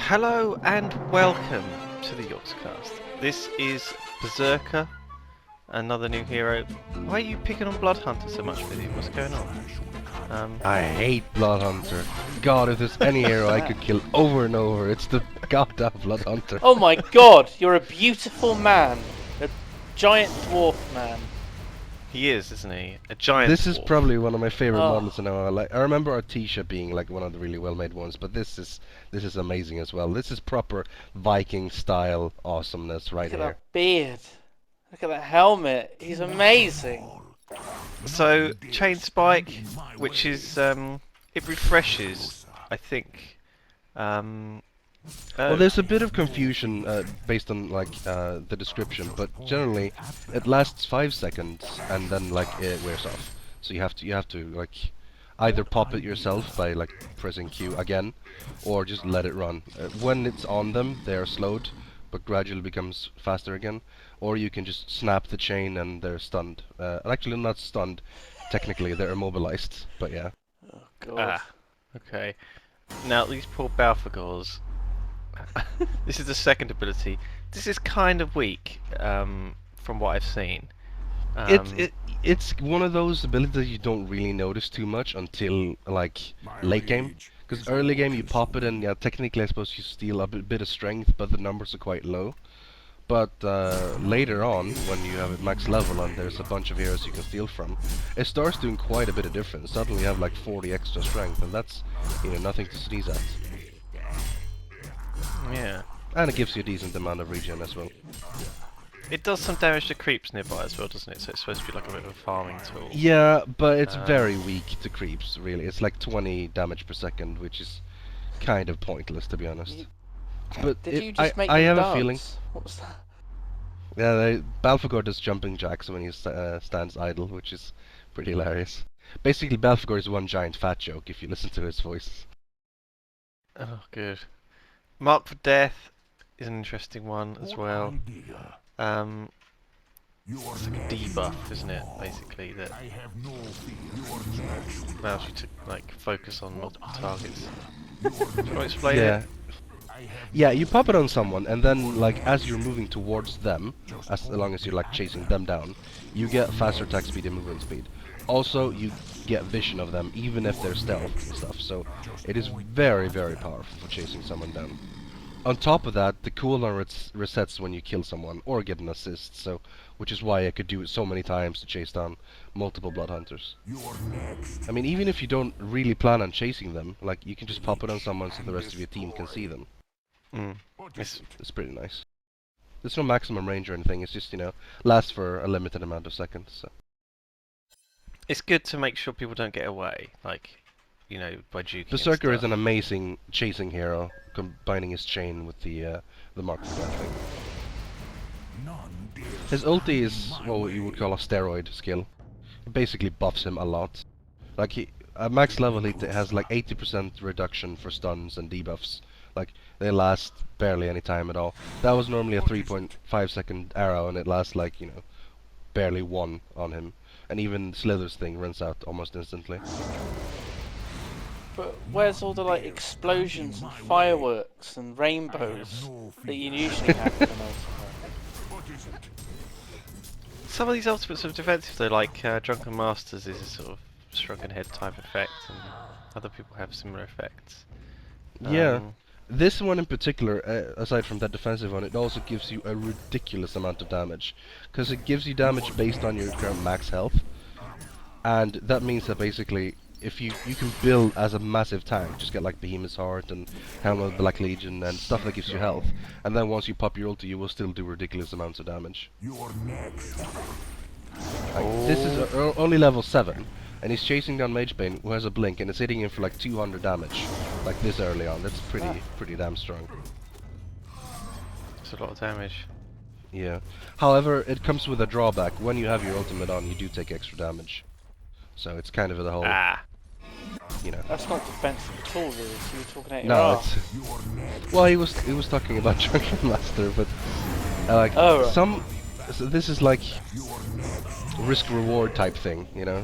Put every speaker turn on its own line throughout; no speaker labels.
Hello and welcome to the Yogscast. This is Berzerker, another new hero. Why are you picking on Bloodhunter so much, Viddy? What's going on?
I hate Bloodhunter. God, if there's any hero I could kill over and over, it's the goddamn Bloodhunter.
Oh my god, you're a beautiful man. A giant dwarf man.
He is, isn't he? A giant
This is
dwarf.
probably one of my favorite
Oh.
models now. I remember Artesia being like one of the really well-made ones, but this is amazing as well. This is proper Viking style awesomeness right
Look at
here.
that beard. Look at that helmet. He's amazing.
So, Chain Spike, which is, it refreshes, I think.
Well, there's a bit of confusion based on like the description, but generally it lasts 5 seconds and then like it wears off. So you have to like either pop it yourself by like pressing Q again, or just let it run. When it's on them, they are slowed, but gradually becomes faster again. Or you can just snap the chain and they're stunned. Actually, not stunned. Technically, they're immobilized. But yeah.
Oh god.
Okay. Now, these poor Balfagors. This is the second ability. This is kind of weak, from what I've seen.
It's one of those abilities you don't really notice too much until like late game. Because early game you pop it and yeah, technically I suppose you steal a bit of strength, but the numbers are quite low. But later on, when you have it max level and there's a bunch of heroes you can steal from, it starts doing quite a bit of difference. Suddenly you have like 40 extra strength, and that's, you know, nothing to sneeze at.
Yeah.
And it gives you a decent amount of regen as well.
It does some damage to creeps nearby as well, doesn't it? So it's supposed to be like a bit of a farming tool.
Yeah, but it's very weak to creeps, really. It's like 20 damage per second, which is kind of pointless, to be honest. But
Did you just make
I
them
have
dance?
a feeling.
What was that?
Yeah, Balfagor does jumping jacks when he stands idle, which is pretty hilarious. Basically, Balfagor is one giant fat joke if you listen to his voice.
Oh, good. Mark for Death is an interesting one as well. It's like a debuff, isn't it? Basically, that allows you to like focus on multiple targets. Do you want to explain it?
Yeah, you pop it on someone, and then, like, as you're moving towards them, as long as you're, like, chasing them down, you get faster attack speed and movement speed. Also, you get vision of them, even if they're stealth and stuff, so it is very, very powerful for chasing someone down. On top of that, the cooldown resets when you kill someone, or get an assist, so, which is why I could do it so many times to chase down multiple Bloodhunters. I mean, even if you don't really plan on chasing them, like, you can just pop it on someone so the rest of your team can see them. It's pretty nice. There's no maximum range or anything, it's just, you know, lasts for a limited amount of seconds, so.
It's good to make sure people don't get away, like, you know, by juking.
Berzerker is an amazing chasing hero, combining his chain with the Mark for Death thing. His ulti is what you would call a steroid skill. It basically buffs him a lot. Like, at max level he has like 80% reduction for stuns and debuffs. Like, they last barely any time at all. That was normally a 3.5 second arrow, and it lasts like, you know, barely 1 on him. And even Slither's thing runs out almost instantly.
But where's all the like explosions and fireworks and rainbows that you usually have in an ultimate?
Some of these ultimates are defensive though, like Drunken Masters is a sort of shrunken head type effect, and other people have similar effects.
Yeah. This one in particular, aside from that defensive one, it also gives you a ridiculous amount of damage. Because it gives you damage based on your current max health. And that means that basically, if you can build as a massive tank, just get like Behemoth's Heart and Helm of the Black Legion and stuff that gives you health. And then once you pop your ulti, you will still do ridiculous amounts of damage. Like, this is only level 7. And he's chasing down Magebane, who has a blink, and it's hitting him for like 200 damage, like this early on. That's pretty damn strong.
It's a lot of damage.
Yeah. However, it comes with a drawback. When you have your ultimate on, you do take extra damage. So it's kind of the whole, you know.
That's not defensive at all, really. So you're talking at your
No,
arse.
it's well, he was talking about Drunken Master, but like
Oh, right.
so this is like risk reward type thing, you know.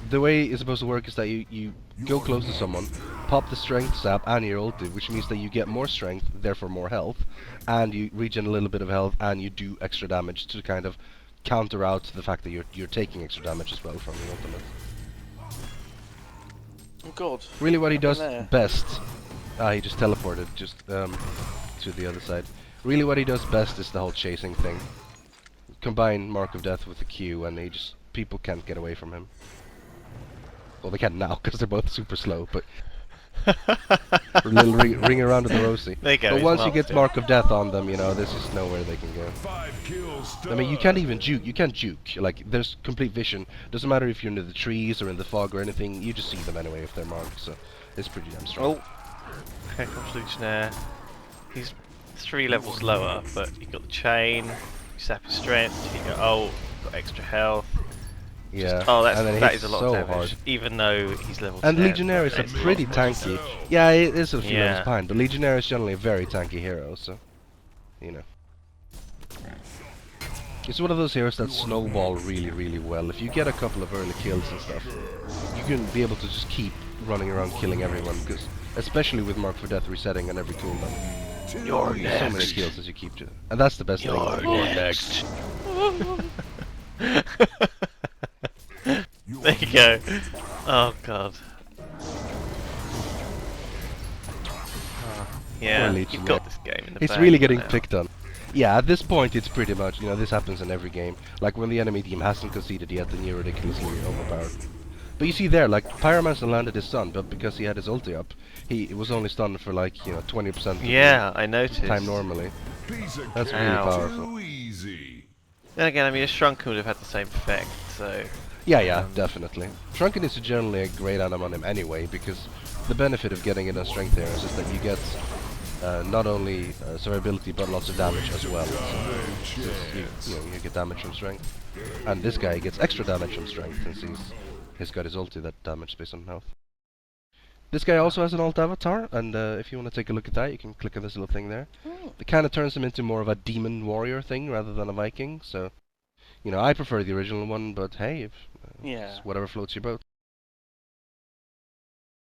The way it's supposed to work is that you go close to someone, pop the strength sap and your ulti, which means that you get more strength, therefore more health, and you regen a little bit of health, and you do extra damage to kind of counter out the fact that you're taking extra damage as well from the ultimate.
Oh god.
Really, what he does
there.
best, he just teleported just to the other side. Really, what he does best is the whole chasing thing. Combine Mark of Death with the Q, and people can't get away from him. Well, they can now because they're both super slow, but a little ring around the Rosie.
There you go.
But
he's
once you
marked
get
it.
Mark of Death on them, you know, there's just nowhere they can go. I mean, you can't even juke. You can't juke. Like, there's complete vision. Doesn't matter if you're in the trees or in the fog or anything. You just see them anyway if they're marked. So it's pretty damn strong.
Oh, here comes Legionnaire. He's 3 levels lower, but you got the chain. You sap his strength. You got got extra health.
Yeah.
Oh,
and then
that
hits
is a lot
so
of damage,
hard.
even though he's level 10.
And Legionnaire is a
It's lot
pretty
more
tanky.
damage.
Yeah, it is a few
Yeah.
levels behind, but Legionnaire is generally a very tanky hero, so you know. It's one of those heroes that snowball really, really well. If you get a couple of early kills and stuff, you can be able to just keep running around killing everyone, because especially with Mark for Death resetting on every cooldown.
You're
You get so many kills as you keep to, and that's the best thing.
You're next. There you go. Oh god. Yeah,
Poor
you've
Legionnaire.
got this game in the
He's
bag
really getting
now.
picked on. Yeah, at this point it's pretty much, you know, this happens in every game. Like when the enemy team hasn't conceded yet and you're ridiculously overpowered. But you see there, like, Pyromancer landed his stun, but because he had his ulti up, he was only stunned for like, you know, 20% of
Yeah, I
the
noticed.
time normally. That's really
Ow.
powerful.
Then again, I mean, a Shrunken would have had the same effect, so...
Yeah, definitely. Shrunken is generally a great item on him anyway, because the benefit of getting it on strength here is that you get not only survivability but lots of damage as well. So you get damage from strength. And this guy gets extra damage from strength since he's got his ulti that damage based on health. This guy also has an alt avatar, and if you want to take a look at that, you can click on this little thing there. It kind of turns him into more of a demon warrior thing rather than a Viking, so... You know, I prefer the original one, but hey, it's whatever floats your boat.